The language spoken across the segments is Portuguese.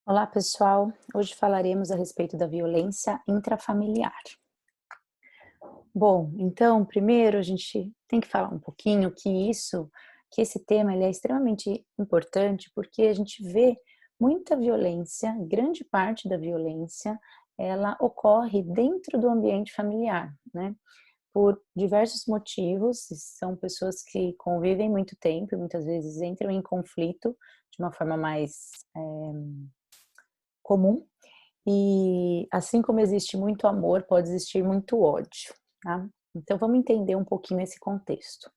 Olá, pessoal. Hoje falaremos a respeito da violência intrafamiliar. Bom, então, primeiro a gente tem que falar um pouquinho que esse tema ele é extremamente importante, porque a gente vê muita violência, grande parte da violência, ela ocorre dentro do ambiente familiar, né? Por diversos motivos, são pessoas que convivem muito tempo e muitas vezes entram em conflito de uma forma mais comum. E assim como existe muito amor, pode existir muito ódio, tá? Então vamos entender um pouquinho esse contexto.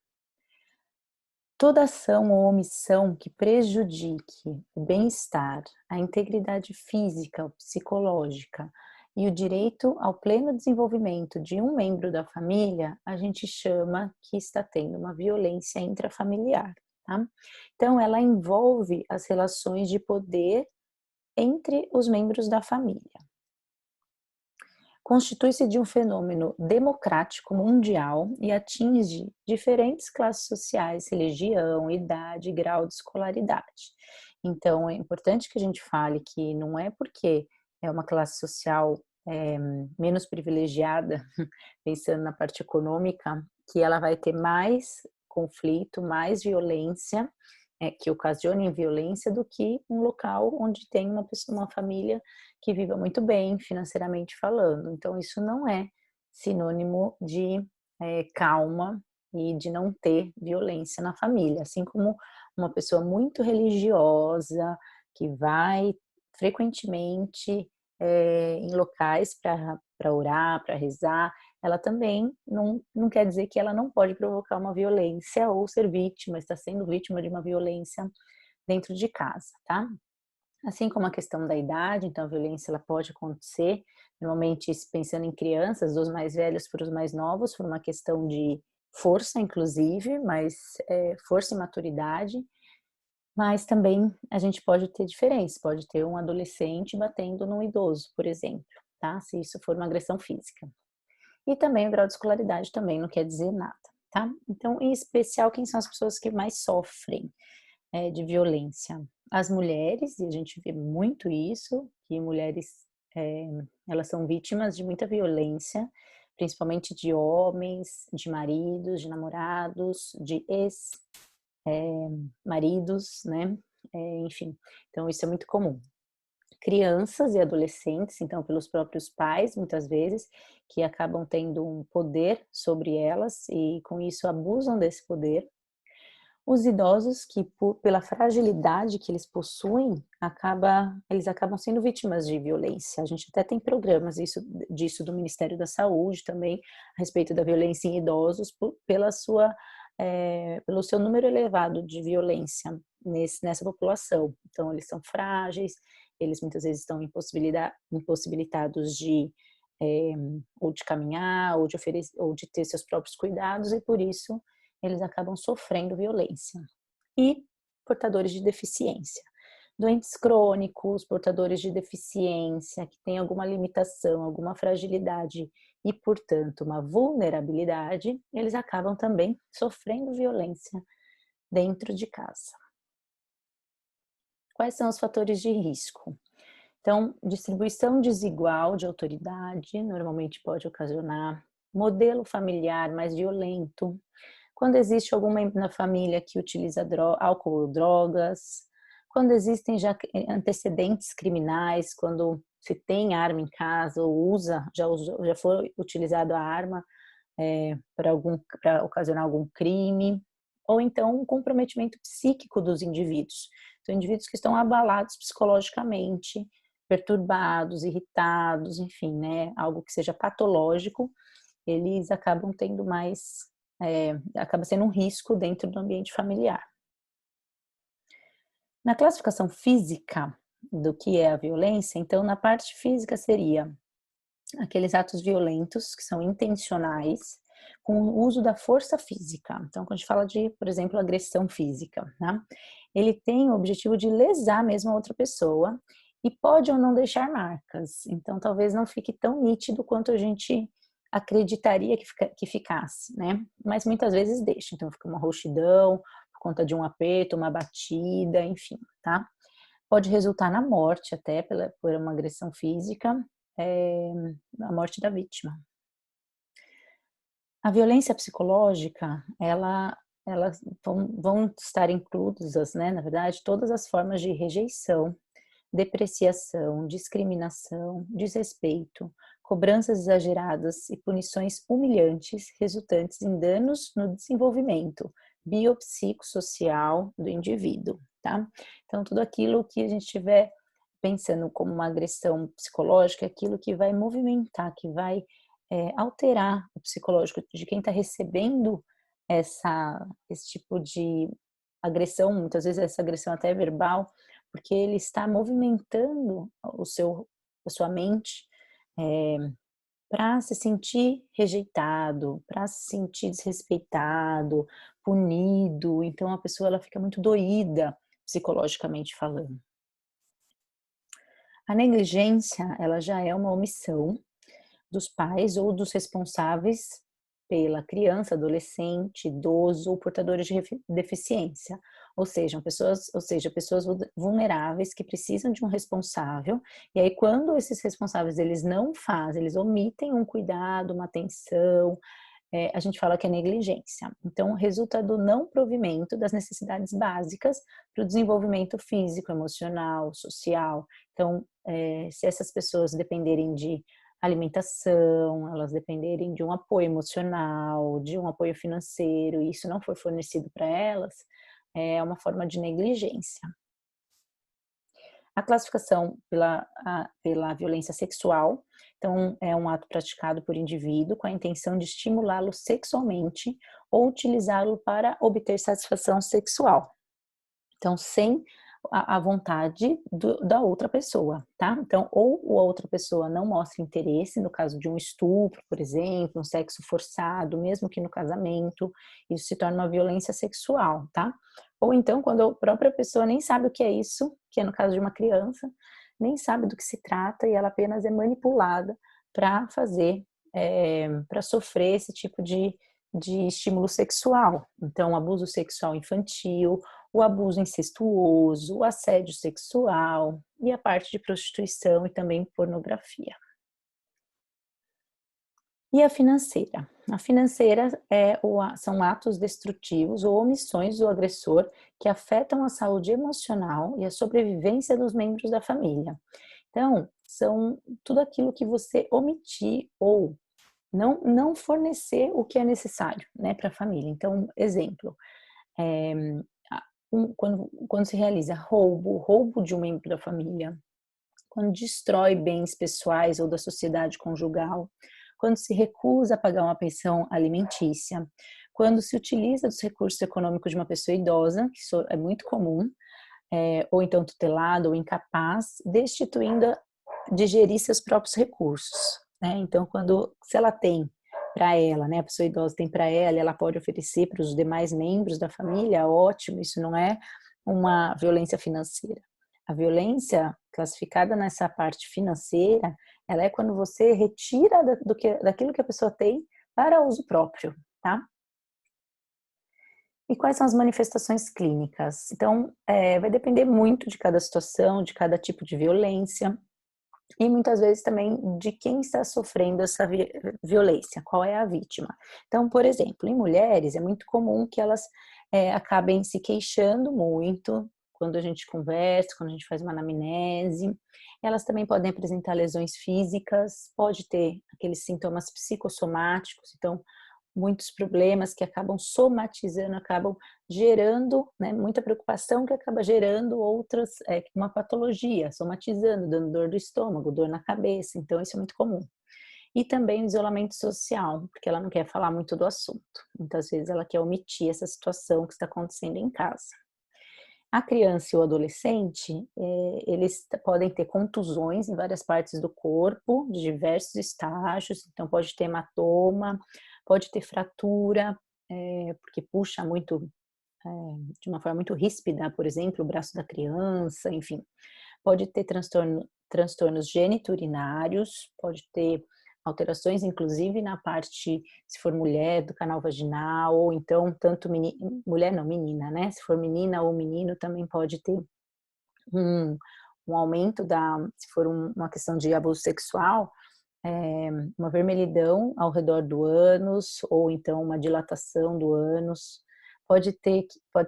Toda ação ou omissão que prejudique o bem-estar, a integridade física ou psicológica e o direito ao pleno desenvolvimento de um membro da família, a gente chama que está tendo uma violência intrafamiliar, tá? Então ela envolve as relações de poder entre os membros da família. Constitui-se de um fenômeno democrático mundial e atinge diferentes classes sociais, religião, idade, grau de escolaridade. Então, é importante que a gente fale que não é porque é uma classe social menos privilegiada, pensando na parte econômica, que ela vai ter mais conflito, mais violência, que ocasione violência do que um local onde tem uma pessoa, uma família que viva muito bem financeiramente falando. Então isso não é sinônimo de calma e de não ter violência na família, assim como uma pessoa muito religiosa que vai frequentemente em locais para orar, para rezar, ela também não quer dizer que ela não pode provocar uma violência ou ser vítima, está sendo vítima de uma violência dentro de casa, tá? Assim como a questão da idade, então a violência ela pode acontecer, normalmente pensando em crianças, dos mais velhos para os mais novos, por uma questão de força, inclusive, mas força e maturidade, mas também a gente pode ter diferença, pode ter um adolescente batendo num idoso, por exemplo, tá? Se isso for uma agressão física. E também o grau de escolaridade também não quer dizer nada, tá? Então, em especial, quem são as pessoas que mais sofrem de violência? As mulheres, e a gente vê muito isso, que mulheres, eh, elas são vítimas de muita violência, principalmente de homens, de maridos, de namorados, de maridos, né, enfim, então isso é muito comum. Crianças e adolescentes, então pelos próprios pais, muitas vezes, que acabam tendo um poder sobre elas e com isso abusam desse poder. Os idosos que pela fragilidade que eles possuem, eles acabam sendo vítimas de violência. A gente até tem programas disso do Ministério da Saúde também, a respeito da violência em idosos, pelo seu número elevado de violência nessa população. Então eles são frágeis, eles muitas vezes estão impossibilitados eh, ou de caminhar, ou de ter seus próprios cuidados, e por isso eles acabam sofrendo violência. E portadores de deficiência. Doentes crônicos, portadores de deficiência, que têm alguma limitação, alguma fragilidade e, portanto, uma vulnerabilidade, eles acabam também sofrendo violência dentro de casa. Quais são os fatores de risco? Então, distribuição desigual de autoridade normalmente pode ocasionar modelo familiar mais violento, quando existe algum membro na família que utiliza álcool ou drogas, quando existem já antecedentes criminais, quando se tem arma em casa ou já foi utilizado a arma para ocasionar algum crime, ou então um comprometimento psíquico dos indivíduos. Então, indivíduos que estão abalados psicologicamente, perturbados, irritados, enfim, né, algo que seja patológico, eles acabam tendo acaba sendo um risco dentro do ambiente familiar. Na classificação física do que é a violência, então na parte física seria aqueles atos violentos que são intencionais, com o uso da força física. Então, quando a gente fala de, por exemplo, agressão física, né? Ele tem o objetivo de lesar mesmo a outra pessoa e pode ou não deixar marcas. Então, talvez não fique tão nítido quanto a gente acreditaria que ficasse, né? Mas muitas vezes deixa. Então, fica uma roxidão por conta de um aperto, uma batida, enfim, tá? Pode resultar na morte até por uma agressão física, a morte da vítima. A violência psicológica, elas vão estar inclusas, né, na verdade, todas as formas de rejeição, depreciação, discriminação, desrespeito, cobranças exageradas e punições humilhantes resultantes em danos no desenvolvimento biopsicossocial do indivíduo, tá? Então, tudo aquilo que a gente estiver pensando como uma agressão psicológica é aquilo que vai movimentar, que vai alterar o psicológico de quem está recebendo esse tipo de agressão, muitas vezes essa agressão até verbal, porque ele está movimentando a sua mente para se sentir rejeitado, para se sentir desrespeitado, punido. Então a pessoa ela fica muito doída psicologicamente falando. A negligência, ela já é uma omissão dos pais ou dos responsáveis pela criança, adolescente, idoso ou portadores de deficiência, ou seja, pessoas vulneráveis que precisam de um responsável, e aí quando esses responsáveis eles não fazem, eles omitem um cuidado, uma atenção, a gente fala que é negligência. Então, resulta do não provimento das necessidades básicas para o desenvolvimento físico, emocional, social. Então, se essas pessoas dependerem de alimentação, elas dependerem de um apoio emocional, de um apoio financeiro, e isso não for fornecido para elas, é uma forma de negligência. A classificação pela violência sexual, então é um ato praticado por indivíduo com a intenção de estimulá-lo sexualmente ou utilizá-lo para obter satisfação sexual. Então, sem a vontade da outra pessoa, tá? Então, ou a outra pessoa não mostra interesse, no caso de um estupro, por exemplo, um sexo forçado, mesmo que no casamento, isso se torna uma violência sexual, tá? Ou então, quando a própria pessoa nem sabe o que é isso, que é no caso de uma criança, nem sabe do que se trata e ela apenas é manipulada para para sofrer esse tipo de estímulo sexual. Então, abuso sexual infantil, o abuso incestuoso, o assédio sexual e a parte de prostituição e também pornografia. E a financeira? A financeira são atos destrutivos ou omissões do agressor que afetam a saúde emocional e a sobrevivência dos membros da família. Então, são tudo aquilo que você omitir ou não fornecer o que é necessário, né, para a família. Então, exemplo, eh, quando se realiza roubo de um membro da família, quando destrói bens pessoais ou da sociedade conjugal, quando se recusa a pagar uma pensão alimentícia, quando se utiliza dos recursos econômicos de uma pessoa idosa, que isso é muito comum, ou então tutelado ou incapaz, destituindo de gerir seus próprios recursos, né? Então, se ela tem para ela, né, a pessoa idosa tem para ela, ela pode oferecer para os demais membros da família, ótimo, isso não é uma violência financeira. A violência classificada nessa parte financeira, ela é quando você retira daquilo que a pessoa tem para uso próprio, tá? E quais são as manifestações clínicas? Então, vai depender muito de cada situação, de cada tipo de violência e muitas vezes também de quem está sofrendo essa violência, qual é a vítima. Então, por exemplo, em mulheres é muito comum que elas acabem se queixando muito quando a gente conversa, quando a gente faz uma anamnese. Elas também podem apresentar lesões físicas, pode ter aqueles sintomas psicossomáticos, então muitos problemas que acabam somatizando, acabam gerando, né, muita preocupação que acaba gerando outras, uma patologia, somatizando, dando dor do estômago, dor na cabeça, então isso é muito comum. E também o isolamento social, porque ela não quer falar muito do assunto. Muitas vezes ela quer omitir essa situação que está acontecendo em casa. A criança e o adolescente, eles podem ter contusões em várias partes do corpo, de diversos estágios, então pode ter hematoma, pode ter fratura, porque puxa muito, de uma forma muito ríspida, por exemplo, o braço da criança, enfim. Pode ter transtornos geniturinários, pode ter alterações, inclusive na parte, se for mulher, do canal vaginal, ou então tanto mulher não, menina, né? Se for menina ou menino, também pode ter um, um aumento se for uma questão de abuso sexual, uma vermelhidão ao redor do ânus, ou então uma dilatação do ânus. Pode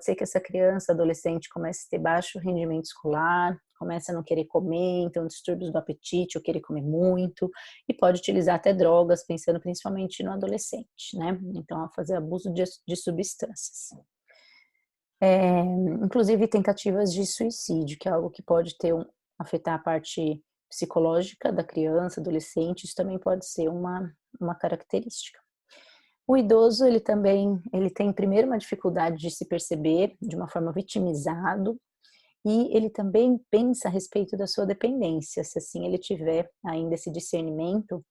ser que essa criança, adolescente, comece a ter baixo rendimento escolar, comece a não querer comer, então distúrbios do apetite, ou querer comer muito, e pode utilizar até drogas, pensando principalmente no adolescente, né? Então, a fazer abuso de substâncias. Inclusive tentativas de suicídio, que é algo que pode afetar a parte psicológica da criança, adolescente, isso também pode ser uma característica. O idoso, ele tem primeiro uma dificuldade de se perceber de uma forma vitimizado, e ele também pensa a respeito da sua dependência, se assim ele tiver ainda esse discernimento,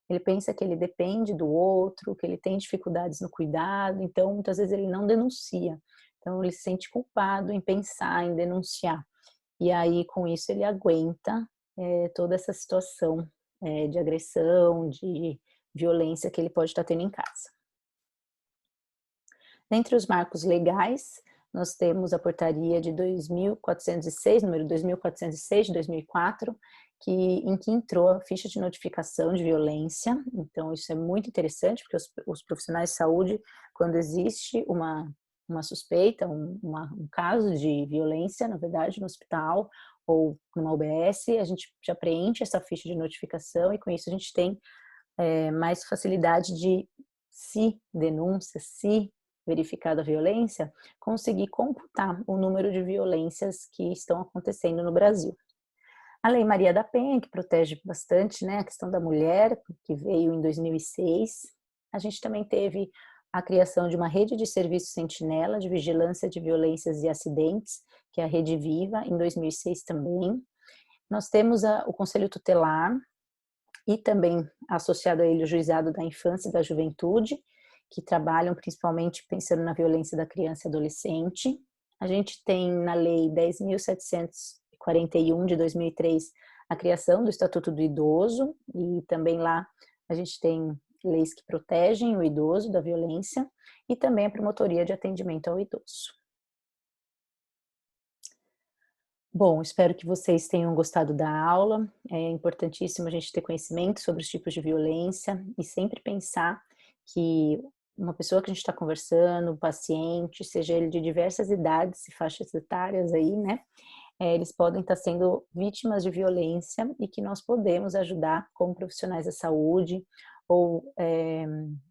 ele pensa que ele depende do outro, que ele tem dificuldades no cuidado, então muitas vezes ele não denuncia. Então ele se sente culpado em pensar, em denunciar. E aí com isso ele aguenta toda essa situação de agressão, de violência que ele pode estar tendo em casa. Dentre os marcos legais, nós temos a portaria de 2406, número 2406 de 2004, em que entrou a ficha de notificação de violência. Então isso é muito interessante, porque os profissionais de saúde, quando existe uma suspeita, um caso de violência, na verdade, no hospital ou numa UBS, a gente já preenche essa ficha de notificação, e com isso a gente tem mais facilidade de, se denúncia, se verificada a violência, conseguir computar o número de violências que estão acontecendo no Brasil. A Lei Maria da Penha, que protege bastante, né, a questão da mulher, que veio em 2006. A gente também teve a criação de uma rede de serviço sentinela de vigilância de violências e acidentes, que é a Rede Viva, em 2006 também. Nós temos o Conselho Tutelar, e também associado a ele o Juizado da Infância e da Juventude, que trabalham principalmente pensando na violência da criança e adolescente. A gente tem na Lei 10.741 de 2003 a criação do Estatuto do Idoso, e também lá a gente tem leis que protegem o idoso da violência, e também a Promotoria de Atendimento ao Idoso. Bom, espero que vocês tenham gostado da aula. É importantíssimo a gente ter conhecimento sobre os tipos de violência e sempre pensar que uma pessoa que a gente está conversando, um paciente, seja ele de diversas idades e faixas etárias aí, né? Eles podem estar sendo vítimas de violência, e que nós podemos ajudar como profissionais da saúde, ou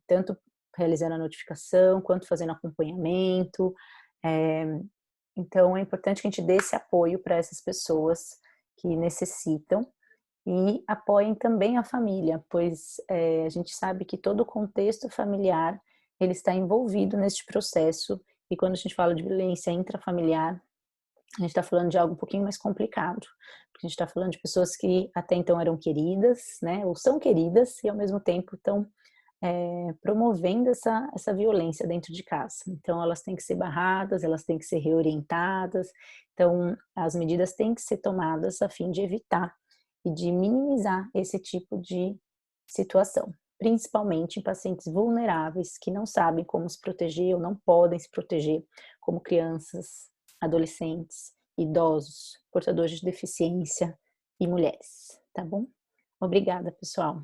tanto realizando a notificação, quanto fazendo acompanhamento. Então, é importante que a gente dê esse apoio para essas pessoas que necessitam, e apoiem também a família, pois a gente sabe que todo o contexto familiar ele está envolvido neste processo, e quando a gente fala de violência intrafamiliar, a gente está falando de algo um pouquinho mais complicado, porque a gente está falando de pessoas que até então eram queridas, né, ou são queridas, e ao mesmo tempo estão promovendo essa violência dentro de casa. Então, elas têm que ser barradas, elas têm que ser reorientadas. Então, as medidas têm que ser tomadas a fim de evitar e de minimizar esse tipo de situação, principalmente em pacientes vulneráveis que não sabem como se proteger ou não podem se proteger, como crianças, adolescentes, idosos, portadores de deficiência e mulheres, tá bom? Obrigada, pessoal.